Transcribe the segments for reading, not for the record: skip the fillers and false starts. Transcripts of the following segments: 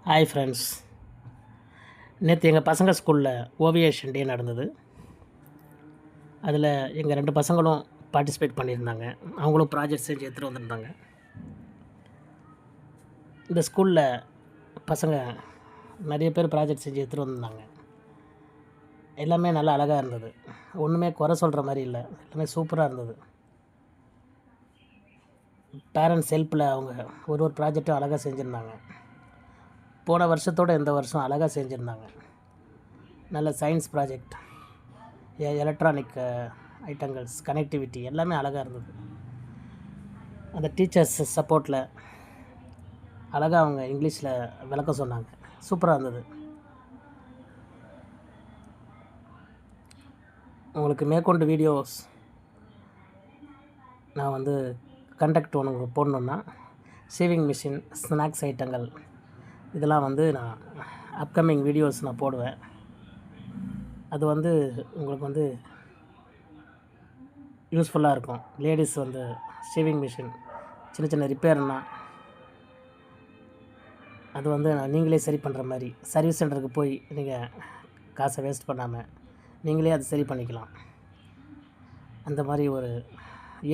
Hi friends, நேற்று எங்கள் பசங்க ஸ்கூலில் ஓவியேஷன் டே நடந்தது. அதில் எங்கள் 2 பசங்களும் பார்ட்டிசிபேட் பண்ணியிருந்தாங்க. அவங்களும் ப்ராஜெக்ட் செஞ்சு எடுத்துகிட்டு வந்திருந்தாங்க. இந்த ஸ்கூலில் பசங்க நிறைய பேர் ப்ராஜெக்ட் செஞ்சு எடுத்துகிட்டு வந்திருந்தாங்க. எல்லாமே நல்லா அழகாக இருந்தது. ஒன்றுமே குறை சொல்கிற மாதிரி இல்லை, எல்லாமே சூப்பராக இருந்தது. பேரண்ட்ஸ் ஹெல்ப்பில் அவங்க ஒரு ப்ராஜெக்டும் அழகாக செஞ்சுருந்தாங்க. போன வருஷத்தோடு இந்த வருஷம் அழகாக செஞ்சுருந்தாங்க. நல்ல சயின்ஸ் ப்ராஜெக்ட், எலக்ட்ரானிக் ஐட்டங்கள்ஸ், கனெக்டிவிட்டி எல்லாமே அழகாக இருந்தது. அந்த டீச்சர்ஸ் சப்போர்ட்டில் அழகாக அவங்க இங்கிலீஷில் விளக்கம் சொன்னாங்க. சூப்பராக இருந்தது. உங்களுக்கு மேற்கொண்டு வீடியோஸ் நான் கண்டக்ட் ஒன்று போடணுன்னா ஷேவிங் மிஷின், ஸ்நாக்ஸ் ஐட்டங்கள் இதெல்லாம் நான் அப்கமிங் வீடியோஸ் நான் போடுவேன். அது உங்களுக்கு யூஸ்ஃபுல்லாக இருக்கும். லேடிஸ் ஷேவிங் மிஷின் சின்ன சின்ன ரிப்பேர்னா அது நீங்களே சரி பண்ணுற மாதிரி, சர்வீஸ் சென்டருக்கு போய் நீங்கள் காசை வேஸ்ட் பண்ணாமல் நீங்களே அது சரி பண்ணிக்கலாம். அந்த மாதிரி ஒரு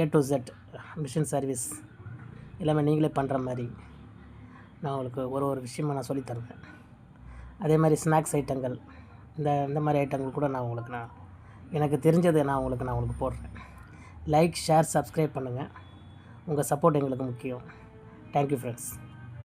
A to Z machine service எல்லாமே நீங்களே பண்ணுற மாதிரி நான் உங்களுக்கு ஒரு விஷயமாக நான் சொல்லித்தருவேன். அதே மாதிரி ஸ்நாக்ஸ் ஐட்டங்கள், இந்த மாதிரி ஐட்டங்கள் கூட எனக்கு தெரிஞ்சதை நான் உங்களுக்கு போடுறேன். லைக், ஷேர், சப்ஸ்கிரைப் பண்ணுங்கள். உங்கள் சப்போர்ட் எங்களுக்கு முக்கியம். Thank you friends.